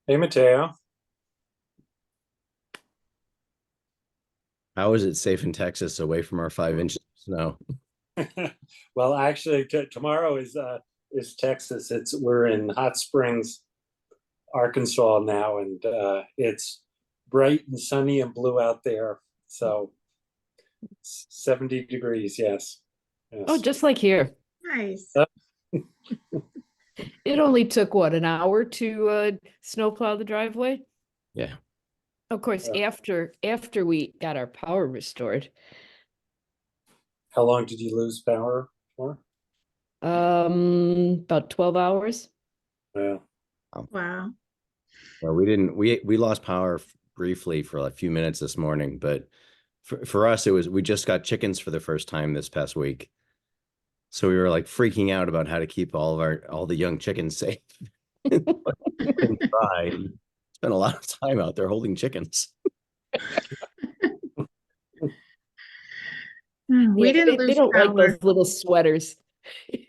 Hey, Mateo. How is it safe in Texas away from our 5 inches of snow? Well, actually, tomorrow is Texas. We're in Hot Springs, Arkansas now, and it's bright and sunny and blue out there. So 70 degrees. Yes, Oh, yes. just like here. Nice. Uh, It only took what, an hour to snowplow the driveway? Yeah. Of course, uh, after we got our power restored. how long did you lose power for? About 12 hours. Well, Wow. Well, we didn't we lost power briefly for a few minutes this morning, but for us it was we just got chickens for the first time this past week. So we were like freaking out about how to keep all the young chickens safe and dry. Spent a lot of time out there holding chickens. We Yeah, didn't they lose don't like power. those little sweaters. You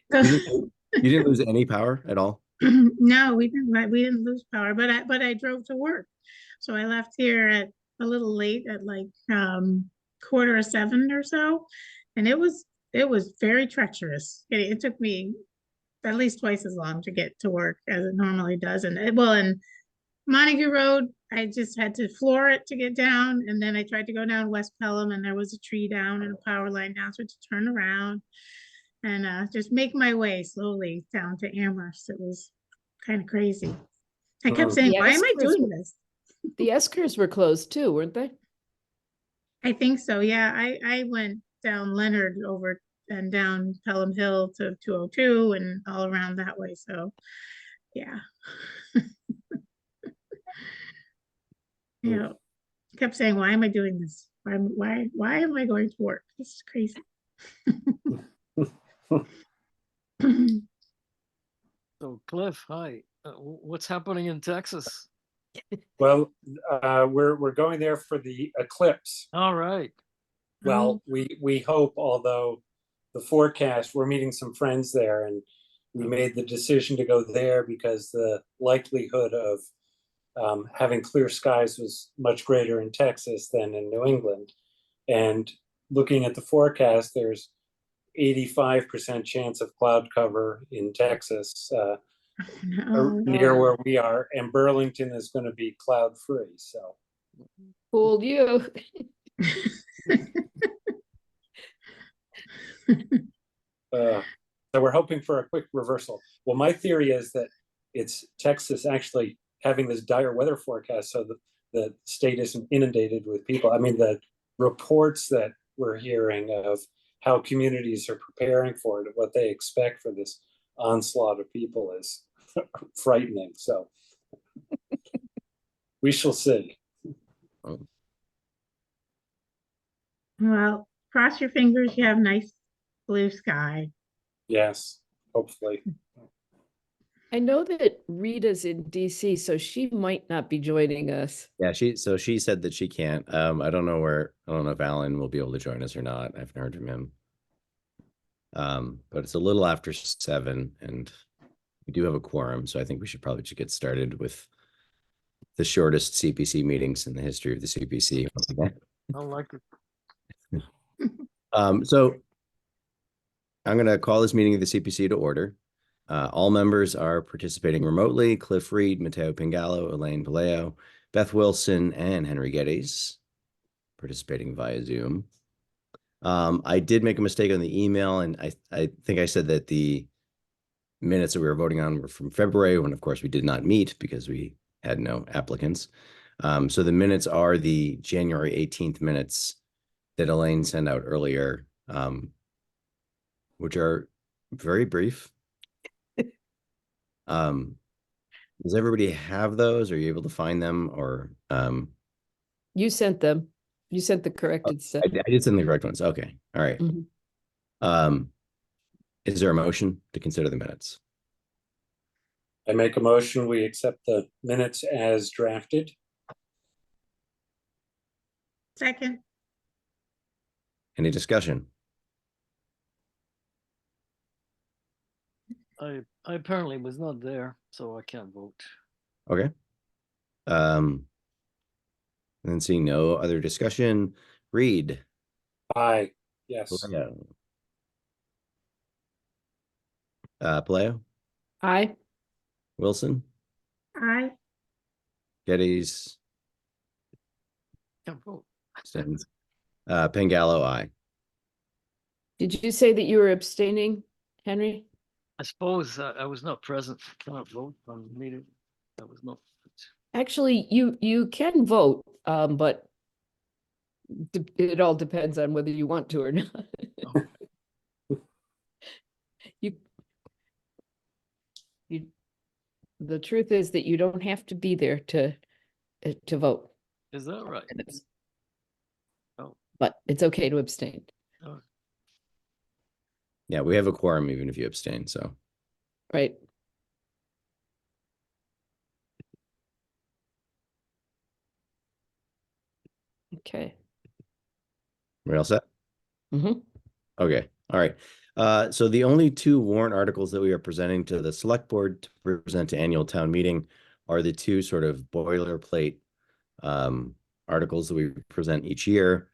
didn't lose any power at all? No, we didn't lose power, but I drove to work. So I left here at a little late at like 6:45 or so. And it was very treacherous. It took me at least twice as long to get to work as it normally does. And Montague Road, I just had to floor it to get down, and then I tried to go down West Pelham, and there was a tree down and a power line down, so I had to turn around and just make my way slowly down to Amherst. It was kind of crazy. I kept saying, The "Why am I Eskers, doing this?" the Eskers were closed too, weren't they? I think so. Yeah, I went down Leonard over and down Pelham Hill to 202 and all around that way. So, yeah, you know, kept saying, "Why am I doing this? Why am I going to work? This is crazy." So, Cliff, hi. What's happening in Texas? well, we're going there for the eclipse. All right. Well, we hope, although the forecast, we're meeting some friends there, and we made the decision to go there because the likelihood of having clear skies was much greater in Texas than in New England. And looking at the forecast, there's 85% chance of cloud cover in Texas, near No. where we are, and Burlington is going to be cloud free. So Fooled you. Uh, so we're hoping for a quick reversal. Well, my theory is that it's Texas actually having this dire weather forecast so that the state isn't inundated with people. I mean, the reports that we're hearing of how communities are preparing for it, what they expect for this onslaught of people is frightening. So we shall see. Well, cross your fingers. You have nice blue sky. Yes, hopefully. I know that Rita's in DC, so she might not be joining us. Yeah, she said that she can't. I don't know if Alan will be able to join us or not. I haven't heard from him. But it's a little after 7 and we do have a quorum, so I think we should probably just get started with the shortest CPC meetings in the history of the CPC. I like it. So I'm going to call this meeting of the CPC to order. All members are participating remotely. Cliff Reed, Matteo Pingallo, Elaine Vallejo, Beth Wilson, and Henry Geddes participating via Zoom. I did make a mistake on the email, and I think I said that the minutes that we were voting on were from February, when of course we did not meet because we had no applicants. So the minutes are the January 18th minutes that Elaine sent out earlier, which are very brief. Does everybody have those? Are you able to find them, or You sent them. You sent the corrected stuff. I did send the correct ones. Okay. All right. Is there a motion to consider the minutes? I make a motion, we accept the minutes as drafted. Second. Any discussion? I apparently was not there, so I can't vote. Okay. And then seeing no other discussion, Reed. Aye, yes. Paleo. Paleo, Aye. Wilson, I, Geddes, Can't vote. Stebbins, Pengallo, aye. Did you say that you were abstaining, Henry? I suppose I was not present. Cannot vote on the meeting. I was not. Actually, you can vote, but it all depends on whether you want to or not. You, you, the truth is that you don't have to be there to vote. Is that right? Oh. But it's okay to abstain. Oh, Yeah, we have a quorum even if you abstain, so. Right. Okay. We all set? Mhm. Okay, all right. So the only two warrant articles that we are presenting to the select board to present to annual town meeting are the two sort of boilerplate articles that we present each year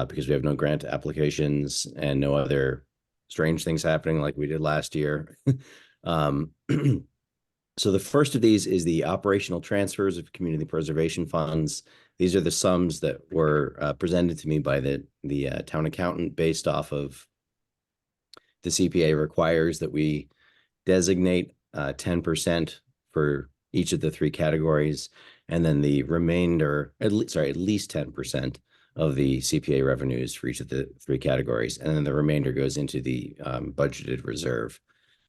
because we have no grant applications and no other strange things happening like we did last year. So the first of these is the operational transfers of community preservation funds. These are the sums that were presented to me by the town accountant based off of the CPA requires that we designate 10% for each of the three categories, and then the remainder, at least 10% of the CPA revenues for each of the three categories, and then the remainder goes into the budgeted reserve.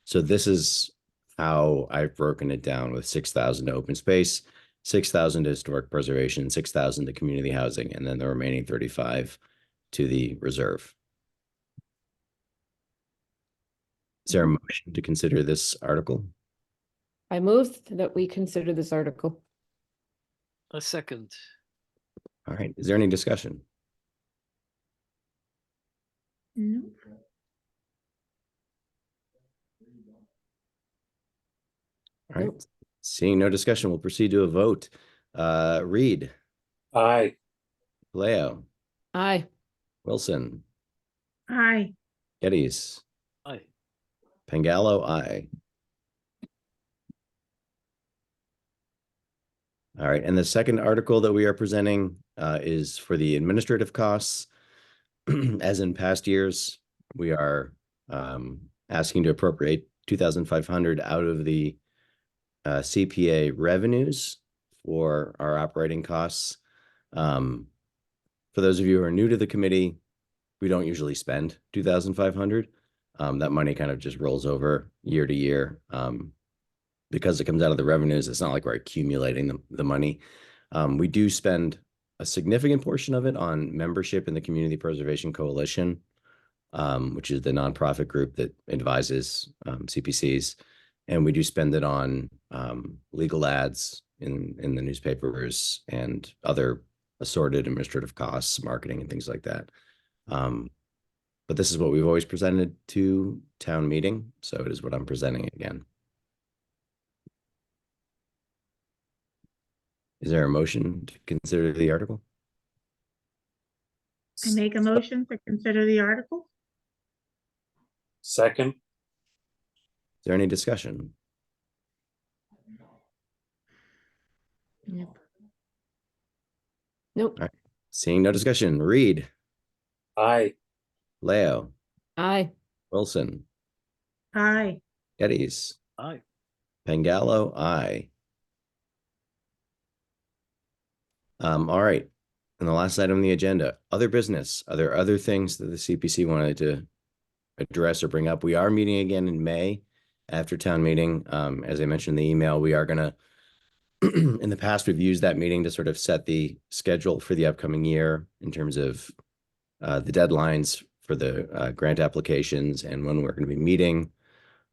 So this is how I've broken it down with 6,000 to open space, 6,000 to historic preservation, 6,000 to community housing, and then the remaining 35 to the reserve. Is there a motion to consider this article? I move that we consider this article. a second. All right. Is there any discussion? no, All right. Nope. Seeing no discussion, we'll proceed to a vote. Reed, Aye, Leo, Aye. Wilson, I, Geddes, Aye. Pengallo, aye. All right. And the second article that we are presenting is for the administrative costs. As in past years, we are asking to appropriate 2,500 out of the CPA revenues for our operating costs. For those of you who are new to the committee, we don't usually spend 2,500. That money kind of just rolls over year to year. Because it comes out of the revenues, it's not like we're accumulating the money. We do spend a significant portion of it on membership in the Community Preservation Coalition, which is the nonprofit group that advises CPCs. And we do spend it on legal ads in the newspapers and other assorted administrative costs, marketing and things like that. But this is what we've always presented to town meeting. So it is what I'm presenting again. Is there a motion to consider the article? I make a motion to consider the article. second. Is there any discussion? Yep. Nope. All right. Seeing no discussion, Reed, Aye, Leo, Aye. Wilson, I, Geddes, Aye. Pengallo, aye. All right. And the last item on the agenda, other business. Are there other things that the CPC wanted to address or bring up? We are meeting again in May after town meeting. As I mentioned in the email, we are going to, in the past, we've used that meeting to sort of set the schedule for the upcoming year in terms of the deadlines for the grant applications and when we're going to be meeting.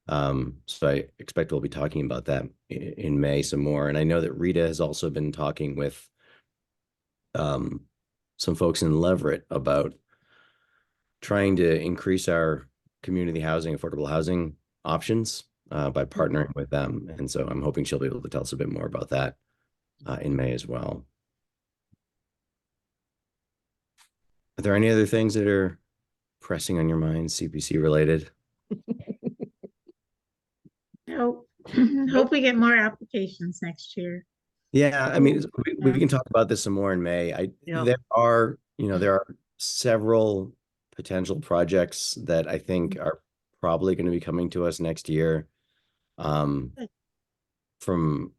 So I expect we'll be talking about that in May some more. And I know that Rita has also been talking with some folks in Leverett about trying to increase our community housing, affordable housing options by partnering with them. And so I'm hoping she'll be able to tell us a bit more about that in May as well. Are there any other things that are pressing on your mind, CPC related? Hope, hope we get more applications next year. Yeah, I mean, we Yeah. can talk about this some more in May. Yeah. There are, there are several potential projects that I think are probably going to be coming to us next year, Good. from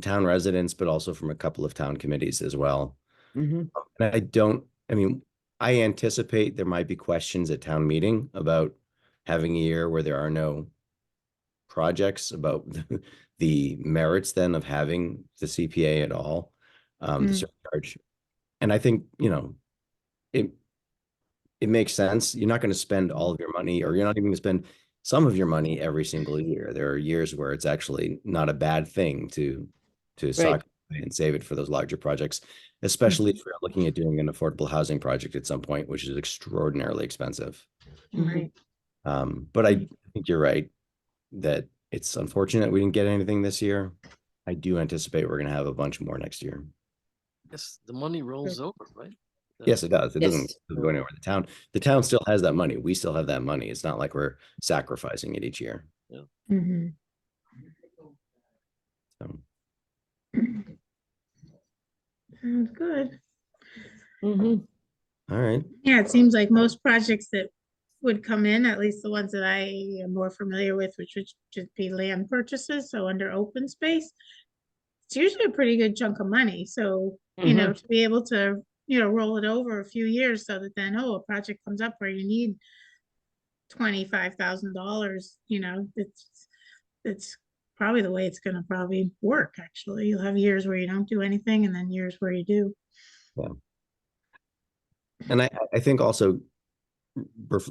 town residents, but also from a couple of town committees as well. Mhm. And I mean, I anticipate there might be questions at town meeting about having a year where there are no projects, about the merits then of having the CPA at all, the surcharge. And I think, it it makes sense. You're not going to spend all of your money, or you're not even going to spend some of your money every single year. There are years where it's actually not a bad thing to Right. sock away and save it for those larger projects, especially if you're looking at doing an affordable housing project at some point, which is extraordinarily expensive. Right. But I think you're right that it's unfortunate we didn't get anything this year. I do anticipate we're going to have a bunch more next year. Yes, the money rolls over, right? Yes, it does. It doesn't Yes. go anywhere. The town still has that money. We still have that money. It's not like we're sacrificing it each year. Mhm. So, Sounds good. Mhm. all right. Yeah, it seems like most projects that would come in, at least the ones that I am more familiar with, which would just be land purchases, so under open space, it's usually a pretty good chunk of money. So, to be able to, roll it over a few years so that then, a project comes up where you need $25,000, it's probably the way it's gonna probably work, actually. You'll have years where you don't do anything and then years where you do. Yeah. And I think also,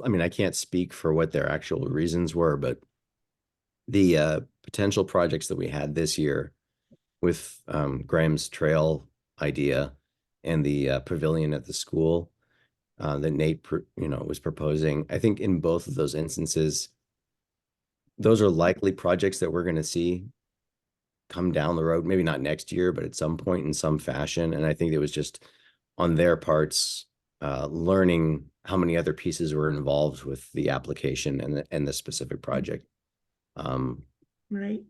I mean, I can't speak for what their actual reasons were, but the potential projects that we had this year with Graham's trail idea and the pavilion at the school that Nate, was proposing, I think in both of those instances, those are likely projects that we're going to see come down the road, maybe not next year, but at some point in some fashion. And I think it was just on their parts, learning how many other pieces were involved with the application and the specific project. Right.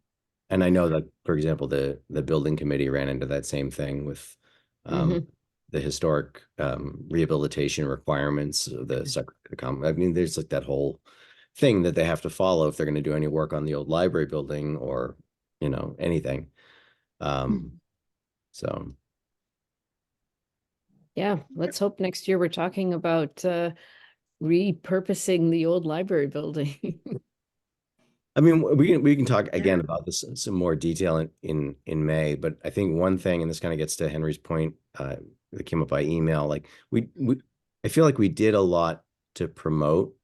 And I know that, for example, the building committee ran into that same thing with the historic rehabilitation requirements of the I mean, there's like that whole thing that they have to follow if they're going to do any work on the old library building or, anything. So Yeah, let's hope next year we're talking about repurposing the old library building. I mean, we can talk again about this in some more detail in May, but I think one thing, and this kind of gets to Henry's point that came up by email, like I feel like we did a lot to promote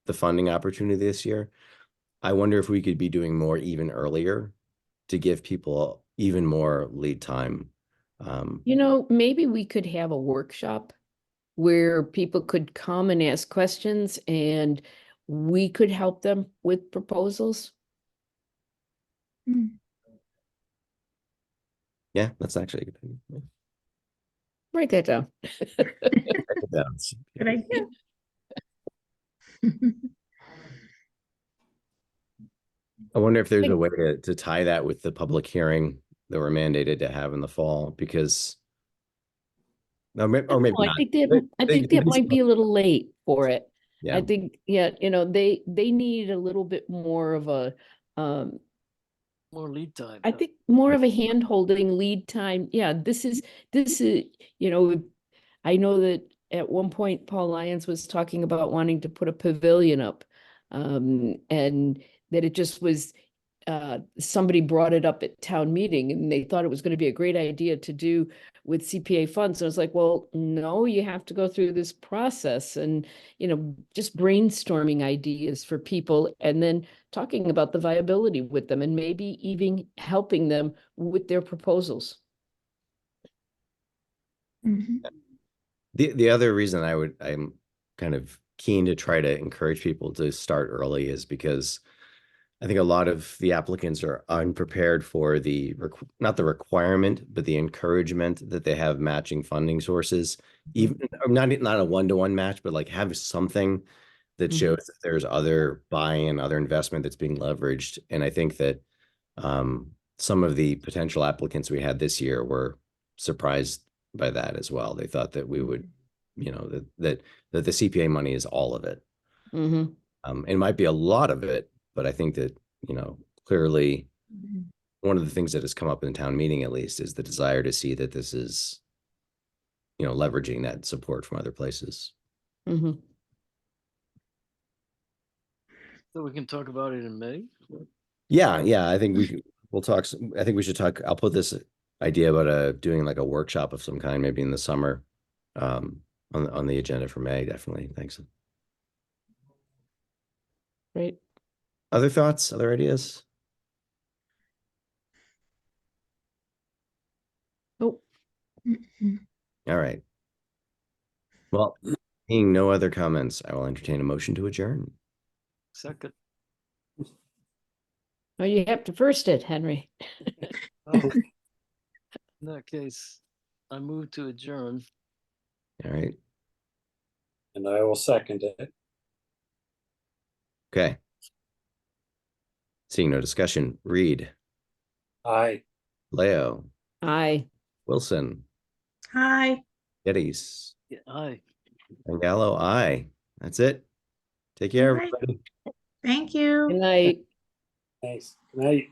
the funding opportunity this year. I wonder if we could be doing more even earlier to give people even more lead time. Maybe we could have a workshop where people could come and ask questions and we could help them with proposals. Yeah, that's actually a good thing. Write that down. Good idea. I wonder if there's a way to tie that with the public hearing that we're mandated to have in the fall, because or maybe I not. think that might be a little late for it. Yeah. I think, they need a little bit more of a More lead time. I think more of a hand-holding lead time. Yeah, this is, I know that at one point Paul Lyons was talking about wanting to put a pavilion up. And that it just was, somebody brought it up at town meeting and they thought it was going to be a great idea to do with CPA funds. And I was like, well, no, you have to go through this process and, just brainstorming ideas for people and then talking about the viability with them and maybe even helping them with their proposals. The other reason I'm kind of keen to try to encourage people to start early is because I think a lot of the applicants are unprepared for the, not the requirement, but the encouragement that they have matching funding sources. Even, or not a one-to-one match, but like have something that Mhm. shows that there's other buy-in, other investment that's being leveraged. And I think that some of the potential applicants we had this year were surprised by that as well. They thought that we would, you know, that the CPA money is all of it. Mhm. It might be a lot of it, but I think that, you know, clearly one of the things that has come up in town meeting, at least, is the desire to see that this is, you know, leveraging that support from other places. Mhm. So we can talk about it in May. Yeah, I think we'll talk. I think we should talk. I'll put this idea about doing like a workshop of some kind, maybe in the summer, on the agenda for May. Definitely. Thanks. Great. Other thoughts? Other ideas? Oh, All right. Well, seeing no other comments, I will entertain a motion to adjourn. Second. oh, you have to first it, Henry. Oh, in that case, I move to adjourn. All right. And I will second it. Okay. Seeing no discussion, Reed, Aye. Leo, Aye. Wilson, Hi. Geddes, Yeah, aye. and Gallo, aye. That's it. Take care, All right. everybody. Thank you. Good night. Thanks. Good night.